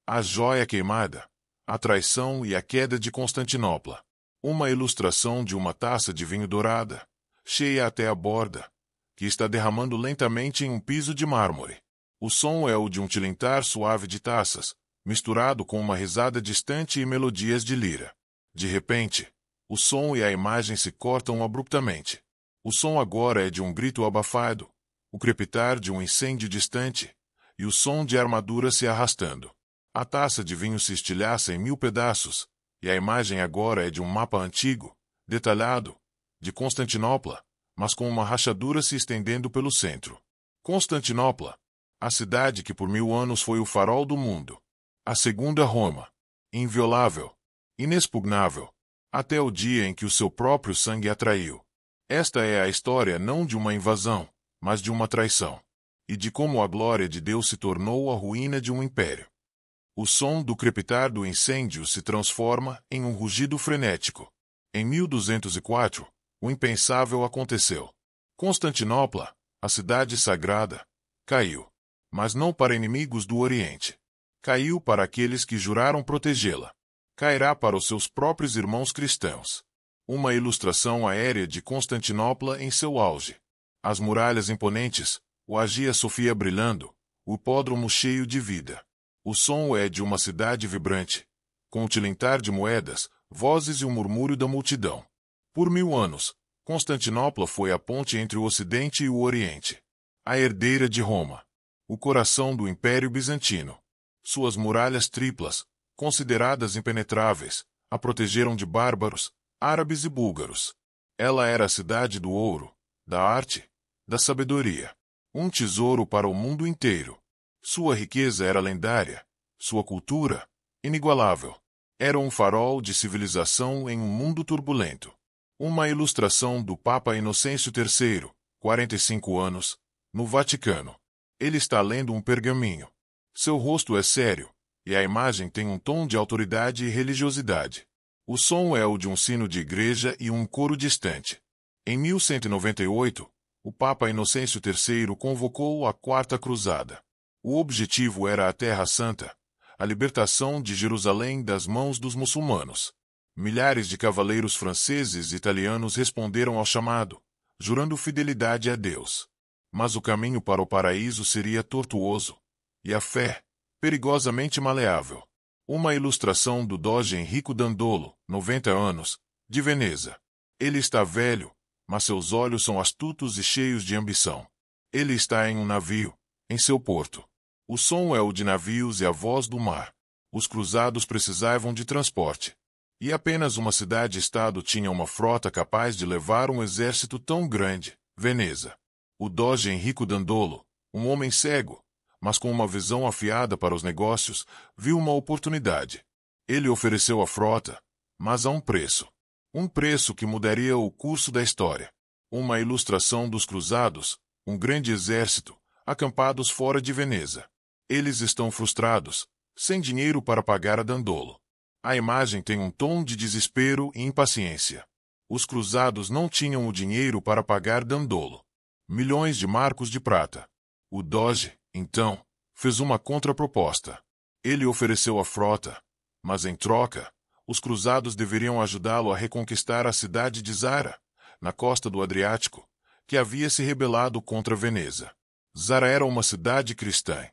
A joia queimada, a traição e a queda de Constantinopla. Uma ilustração de uma taça de vinho dourada, cheia até a borda, que está derramando lentamente em um piso de mármore. O som é o de um tilintar suave de taças, misturado com uma risada distante e melodias de lira. De repente, o som e a imagem se cortam abruptamente. O som agora é de um grito abafado, o crepitar de um incêndio distante, e o som de armadura se arrastando. A taça de vinho se estilhaça em 1000 pedaços, e a imagem agora é de um mapa antigo, detalhado, de Constantinopla, mas com uma rachadura se estendendo pelo centro. Constantinopla, a cidade que por 1000 anos foi o farol do mundo. A segunda Roma, inviolável, inexpugnável, até o dia em que o seu próprio sangue a traiu. Esta é a história não de uma invasão, mas de uma traição, e de como a glória de Deus se tornou a ruína de um império. O som do crepitar do incêndio se transforma em um rugido frenético. Em 1204, o impensável aconteceu. Constantinopla, a cidade sagrada, caiu. Mas não para inimigos do Oriente. Caiu para aqueles que juraram protegê-la. Cairá para os seus próprios irmãos cristãos. Uma ilustração aérea de Constantinopla em seu auge. As muralhas imponentes, o Hagia Sofia brilhando, o hipódromo cheio de vida. O som é de uma cidade vibrante, com o tilintar de moedas, vozes e o murmúrio da multidão. Por 1000 anos, Constantinopla foi a ponte entre o Ocidente e o Oriente. A herdeira de Roma. O coração do Império Bizantino. Suas muralhas triplas, consideradas impenetráveis, a protegeram de bárbaros, árabes e búlgaros. Ela era a cidade do ouro, da arte, da sabedoria. Um tesouro para o mundo inteiro. Sua riqueza era lendária, sua cultura, inigualável. Era um farol de civilização em um mundo turbulento. Uma ilustração do Papa Inocêncio III, 45 anos, no Vaticano. Ele está lendo um pergaminho. Seu rosto é sério, e a imagem tem um tom de autoridade e religiosidade. O som é o de um sino de igreja e um coro distante. Em 1198, o Papa Inocêncio III convocou a Quarta Cruzada. O objetivo era a Terra Santa, a libertação de Jerusalém das mãos dos muçulmanos. Milhares de cavaleiros franceses e italianos responderam ao chamado, jurando fidelidade a Deus. Mas o caminho para o paraíso seria tortuoso, e a fé, perigosamente maleável. Uma ilustração do doge Enrico Dandolo, 90 anos, de Veneza. Ele está velho, mas seus olhos são astutos e cheios de ambição. Ele está em um navio, em seu porto. O som é o de navios e a voz do mar. Os cruzados precisavam de transporte. E apenas uma cidade-estado tinha uma frota capaz de levar um exército tão grande, Veneza. O doge Enrico Dandolo, um homem cego, mas com uma visão afiada para os negócios, viu uma oportunidade. Ele ofereceu a frota, mas a um preço. Um preço que mudaria o curso da história. Uma ilustração dos cruzados, um grande exército, acampados fora de Veneza. Eles estão frustrados, sem dinheiro para pagar a Dandolo. A imagem tem um tom de desespero e impaciência. Os cruzados não tinham o dinheiro para pagar Dandolo. Milhões de marcos de prata. O doge, então, fez uma contraproposta. Ele ofereceu a frota, mas em troca, os cruzados deveriam ajudá-lo a reconquistar a cidade de Zara, na costa do Adriático, que havia se rebelado contra Veneza. Zara era uma cidade cristã.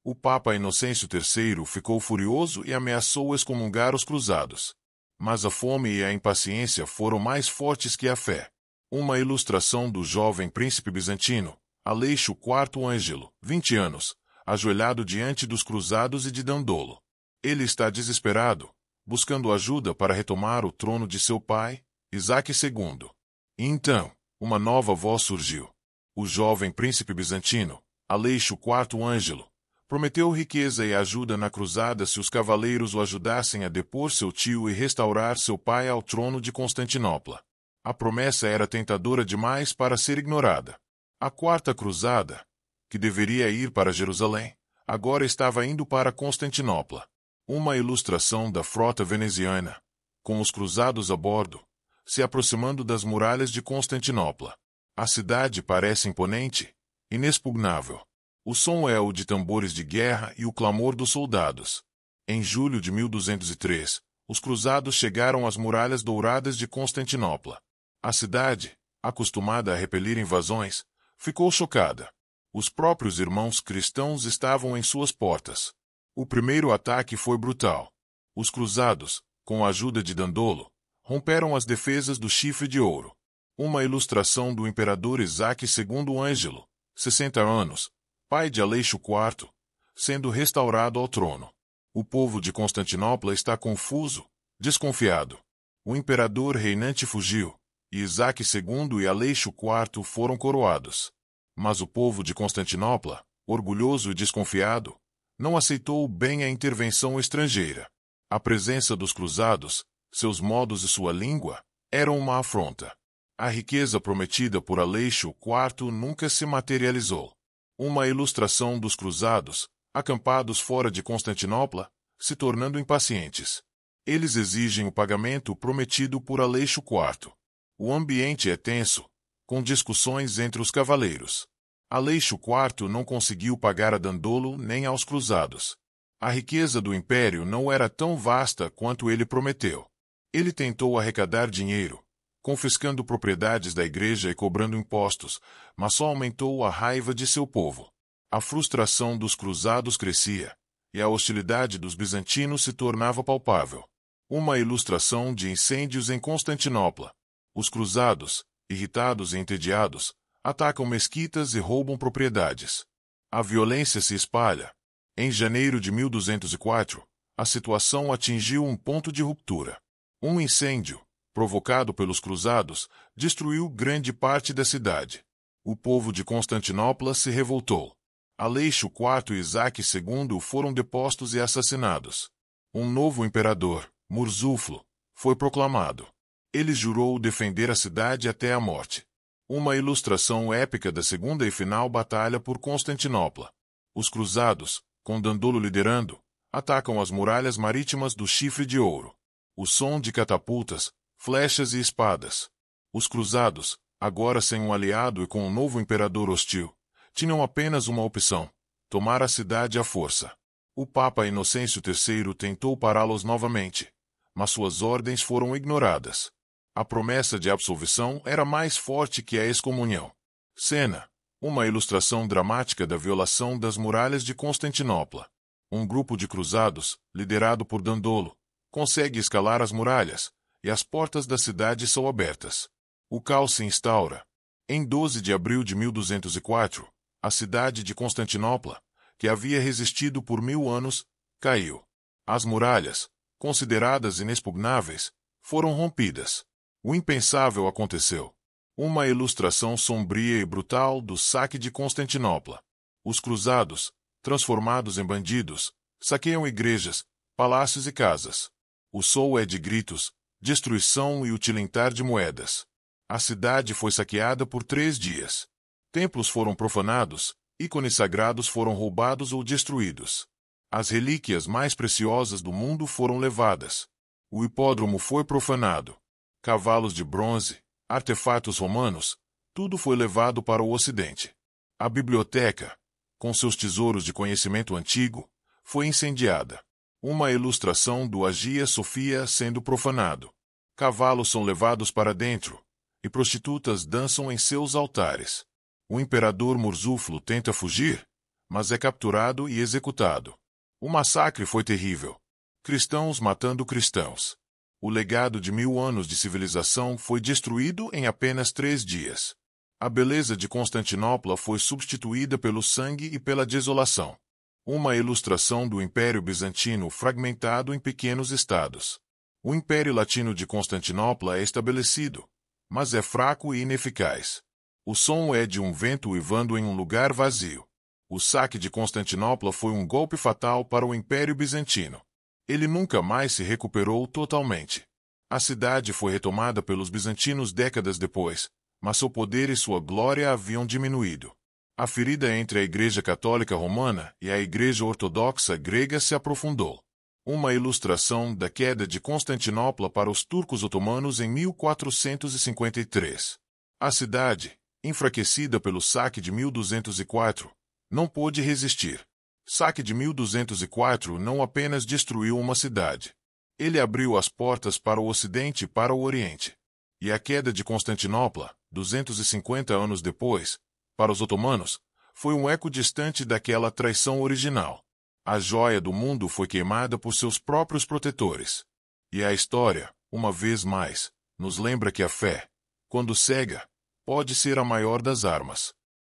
O Papa Inocêncio III ficou furioso e ameaçou excomungar os cruzados. Mas a fome e a impaciência foram mais fortes que a fé. Uma ilustração do jovem príncipe bizantino, Aleixo IV Ângelo, 20 anos, ajoelhado diante dos cruzados e de Dandolo. Ele está desesperado, buscando ajuda para retomar o trono de seu pai, Isaque II. E então, uma nova voz surgiu. O jovem príncipe bizantino, Aleixo IV Ângelo, prometeu riqueza e ajuda na cruzada se os cavaleiros o ajudassem a depor seu tio e restaurar seu pai ao trono de Constantinopla. A promessa era tentadora demais para ser ignorada. A Quarta Cruzada, que deveria ir para Jerusalém, agora estava indo para Constantinopla. Uma ilustração da frota veneziana, com os cruzados a bordo, se aproximando das muralhas de Constantinopla. A cidade parece imponente, inexpugnável. O som é o de tambores de guerra e o clamor dos soldados. Em julho de 1203, os cruzados chegaram às muralhas douradas de Constantinopla. A cidade, acostumada a repelir invasões, ficou chocada. Os próprios irmãos cristãos estavam em suas portas. O primeiro ataque foi brutal. Os cruzados, com a ajuda de Dandolo, romperam as defesas do Chifre de Ouro. Uma ilustração do imperador Isaac II Ângelo, 60 anos, pai de Aleixo IV, sendo restaurado ao trono. O povo de Constantinopla está confuso, desconfiado. O imperador reinante fugiu, e Isaac II e Aleixo IV foram coroados. Mas o povo de Constantinopla, orgulhoso e desconfiado, não aceitou bem a intervenção estrangeira. A presença dos cruzados, seus modos e sua língua, eram uma afronta. A riqueza prometida por Aleixo IV nunca se materializou. Uma ilustração dos cruzados, acampados fora de Constantinopla, se tornando impacientes. Eles exigem o pagamento prometido por Aleixo IV. O ambiente é tenso, com discussões entre os cavaleiros. Aleixo IV não conseguiu pagar a Dandolo nem aos cruzados. A riqueza do império não era tão vasta quanto ele prometeu. Ele tentou arrecadar dinheiro, confiscando propriedades da igreja e cobrando impostos, mas só aumentou a raiva de seu povo. A frustração dos cruzados crescia, e a hostilidade dos bizantinos se tornava palpável. Uma ilustração de incêndios em Constantinopla. Os cruzados, irritados e entediados, atacam mesquitas e roubam propriedades. A violência se espalha. Em janeiro de 1204, a situação atingiu um ponto de ruptura. Um incêndio, provocado pelos cruzados, destruiu grande parte da cidade. O povo de Constantinopla se revoltou. Aleixo IV e Isaac II foram depostos e assassinados. Um novo imperador, Murzuflo, foi proclamado. Ele jurou defender a cidade até a morte. Uma ilustração épica da segunda e final batalha por Constantinopla. Os cruzados, com Dandolo liderando, atacam as muralhas marítimas do Chifre de Ouro. O som de catapultas, flechas e espadas. Os cruzados, agora sem um aliado e com um novo imperador hostil, tinham apenas uma opção: tomar a cidade à força. O Papa Inocêncio III tentou pará-los novamente, mas suas ordens foram ignoradas. A promessa de absolvição era mais forte que a excomunhão. Cena: uma ilustração dramática da violação das muralhas de Constantinopla. Um grupo de cruzados, liderado por Dandolo, consegue escalar as muralhas, e as portas da cidade são abertas. O caos se instaura. Em 12 de abril de 1204, a cidade de Constantinopla, que havia resistido por 1000 anos, caiu. As muralhas, consideradas inexpugnáveis, foram rompidas. O impensável aconteceu. Uma ilustração sombria e brutal do saque de Constantinopla. Os cruzados, transformados em bandidos, saqueiam igrejas, palácios e casas. O som é de gritos, destruição e o tilintar de moedas. A cidade foi saqueada por 3 dias. Templos foram profanados, ícones sagrados foram roubados ou destruídos. As relíquias mais preciosas do mundo foram levadas. O hipódromo foi profanado. Cavalos de bronze, artefatos romanos, tudo foi levado para o Ocidente. A biblioteca, com seus tesouros de conhecimento antigo, foi incendiada. Uma ilustração do Hagia Sophia sendo profanado. Cavalos são levados para dentro, e prostitutas dançam em seus altares. O imperador Murzuflo tenta fugir, mas é capturado e executado. O massacre foi terrível. Cristãos matando cristãos. O legado de 1000 anos de civilização foi destruído em apenas 3 dias. A beleza de Constantinopla foi substituída pelo sangue e pela desolação. Uma ilustração do Império Bizantino fragmentado em pequenos estados. O Império Latino de Constantinopla é estabelecido, mas é fraco e ineficaz. O som é de um vento uivando em um lugar vazio. O saque de Constantinopla foi um golpe fatal para o Império Bizantino. Ele nunca mais se recuperou totalmente. A cidade foi retomada pelos bizantinos décadas depois, mas seu poder e sua glória haviam diminuído. A ferida entre a Igreja Católica Romana e a Igreja Ortodoxa grega se aprofundou. Uma ilustração da queda de Constantinopla para os turcos otomanos em 1453. A cidade, enfraquecida pelo saque de 1204, não pôde resistir. saque de 1204 não apenas destruiu uma cidade. Ele abriu as portas para o Ocidente e para o Oriente. E a queda de Constantinopla, 250 anos depois, para os otomanos, foi um eco distante daquela traição original. A joia do mundo foi queimada por seus próprios protetores. E a história, uma vez mais, nos lembra que a fé, quando cega, pode ser a maior das armas.